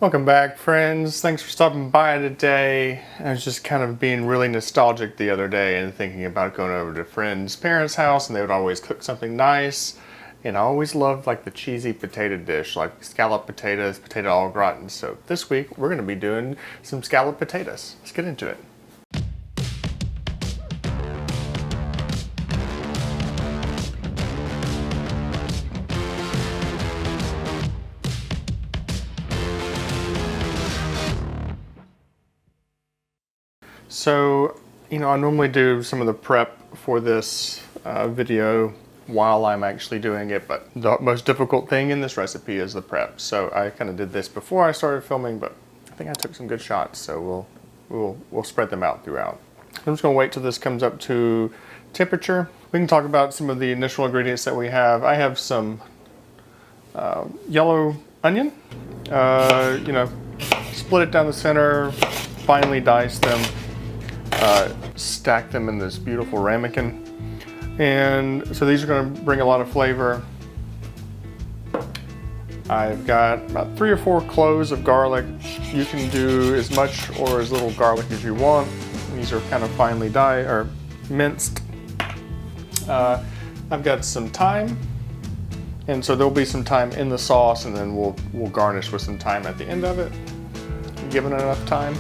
Welcome back, friends. Thanks for stopping by today. I was just kind of being really nostalgic the other day and thinking about going over to friends' parents' house, and they would always cook something nice. And I always loved like the cheesy potato dish, like scalloped potatoes, potato au gratin. So this week we're going to be doing some scalloped potatoes. Let's get into it. So, I normally do some of the prep for this video while I'm actually doing it, but the most difficult thing in this recipe is the prep. So I kind of did this before I started filming, but I think I took some good shots, so we'll spread them out throughout. I'm just gonna wait till this comes up to temperature. We can talk about some of the initial ingredients that we have. I have some yellow onion, split it down the center, finely dice them. Stack them in this beautiful ramekin, and so these are going to bring a lot of flavor. I've got about 3 or 4 cloves of garlic. You can do as much or as little garlic as you want. These are kind of finely diced or minced. I've got some thyme, and so there'll be some thyme in the sauce, and then we'll garnish with some thyme at the end of it, given enough time.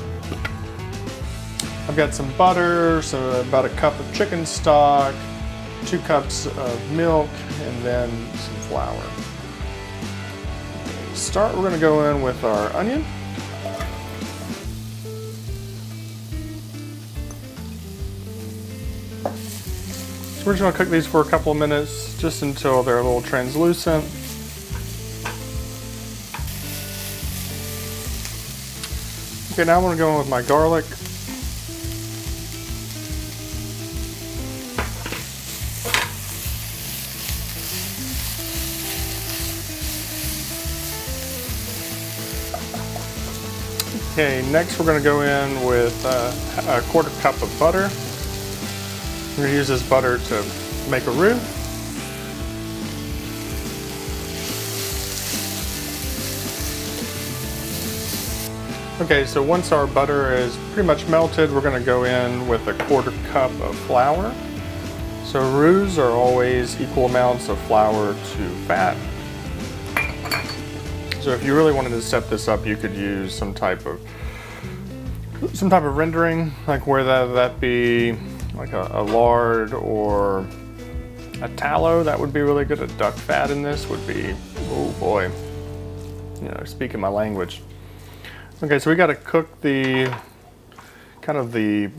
I've got some butter, so about a cup of chicken stock, 2 cups of milk, and then some flour. To start, we're going to go in with our onion. So we're just going to cook these for a couple of minutes, just until they're a little translucent. Okay, now I'm going to go in with my garlic. Okay, next we're going to go in with a 1/4 cup of butter. We're going to use this butter to make a roux. Okay, so once our butter is pretty much melted, we're going to go in with a 1/4 cup of flour. So roux are always equal amounts of flour to fat. So if you really wanted to set this up, you could use some type of rendering, like where that be like a lard or a tallow. That would be really good. A duck fat in this would be, oh boy, speaking my language. Okay, so we got to cook the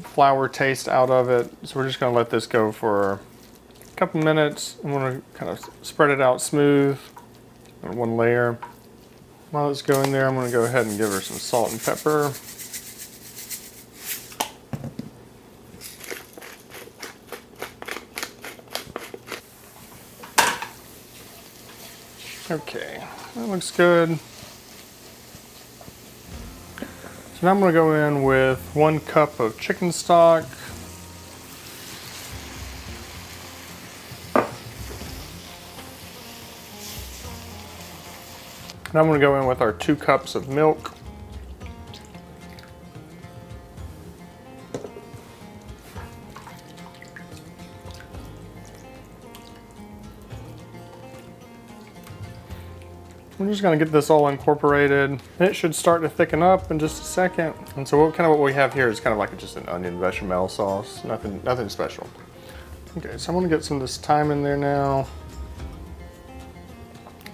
flour taste out of it. So we're just going to let this go for a couple minutes. I'm going to kind of spread it out smooth on one layer. While it's going there, I'm going to go ahead and give her some salt and pepper. Okay, that looks good. So now I'm going to go in with 1 cup of chicken stock. Now I'm going to go in with our 2 cups of milk. We're just going to get this all incorporated, and it should start to thicken up in just a second. And so what we have here is kind of like just an onion bechamel sauce, nothing special. Okay, so I'm going to get some of this thyme in there now.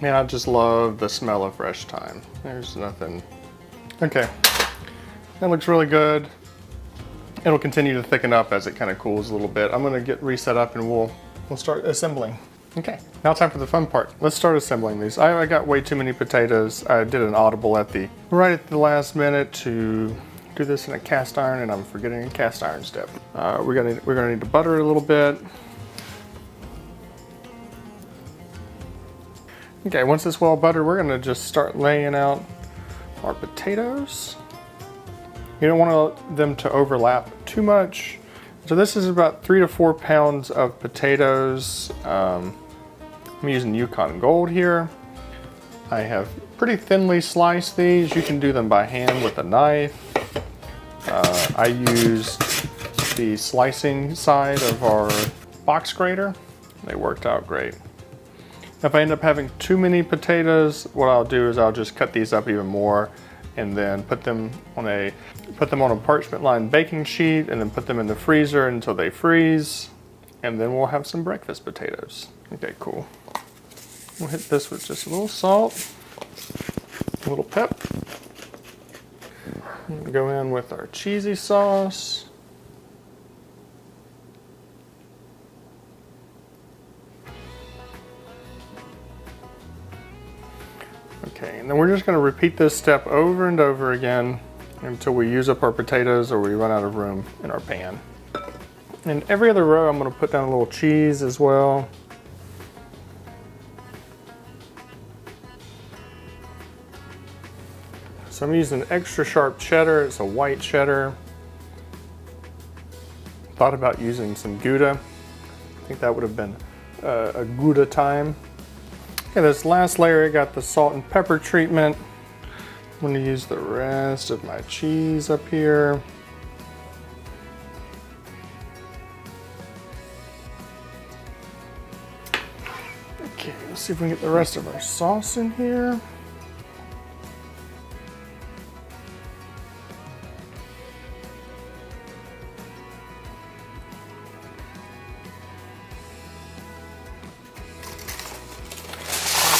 Man, I just love the smell of fresh thyme. There's nothing. Okay, that looks really good. It'll continue to thicken up as it kind of cools a little bit. I'm gonna get reset up and we'll start assembling. Okay, now time for the fun part. Let's start assembling these. I got way too many potatoes. I did an audible right at the last minute to do this in a cast iron, and I'm forgetting a cast iron step. We're gonna need to butter it a little bit. Okay, once it's well buttered, we're gonna just start laying out our potatoes. You don't want them to overlap too much. So this is about 3 to 4 pounds of potatoes. I'm using Yukon Gold here. I have pretty thinly slice these. You can do them by hand with a knife. I used the slicing side of our box grater. They worked out great. If I end up having too many potatoes, what I'll do is I'll just cut these up even more and then put them on a parchment lined baking sheet and then put them in the freezer until they freeze. And then we'll have some breakfast potatoes. Okay, cool. We'll hit this with just a little salt, a little pep. Go in with our cheesy sauce. Okay, and then we're just going to repeat this step over and over again until we use up our potatoes or we run out of room in our pan. And every other row I'm going to put down a little cheese as well. So I'm using extra sharp cheddar. It's a white cheddar. Thought about using some Gouda. I think that would have been a Gouda time. Okay, this last layer, I got the salt and pepper treatment. I'm going to use the rest of my cheese up here. Okay, let's see if we can get the rest of our sauce in here.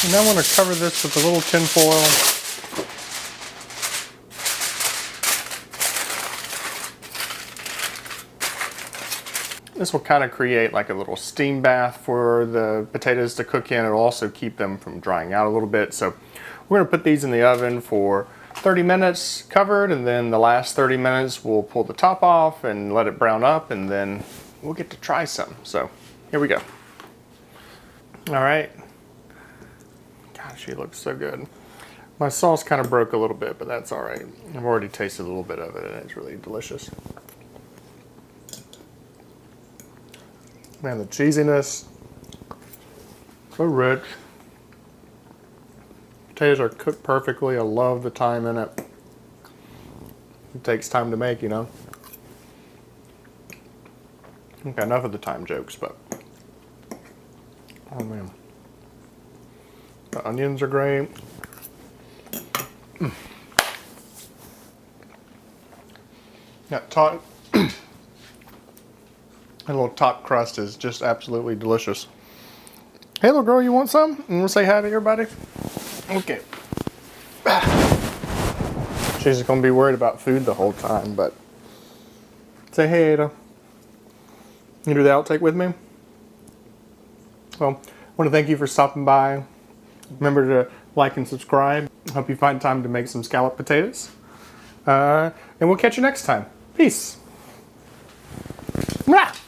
And now I want to cover this with a little tin foil. This will kind of create like a little steam bath for the potatoes to cook in. It'll also keep them from drying out a little bit. So we're going to put these in the oven for 30 minutes covered, and then the last 30 minutes we'll pull the top off and let it brown up, and then we'll get to try some. So here we go. All right. Gosh, she looks so good. My sauce kind of broke a little bit, but that's all right. I've already tasted a little bit of it, and it's really delicious. Man, the cheesiness, so rich. Potatoes are cooked perfectly. I love the thyme in it. It takes time to make, you know. Okay, enough of the thyme jokes, but oh man. The onions are great. That little top crust is just absolutely delicious. Hey little girl, you want some? You want to say hi to everybody? Okay. She's going to be worried about food the whole time, but say hey, Ada. You do the outtake with me? Well, I want to thank you for stopping by. Remember to like and subscribe. Hope you find time to make some scalloped potatoes. And we'll catch you next time. Peace. Mwah!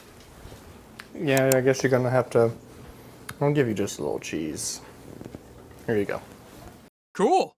Yeah, I guess you're going to have to... I'll give you just a little cheese. Here you go. Cool.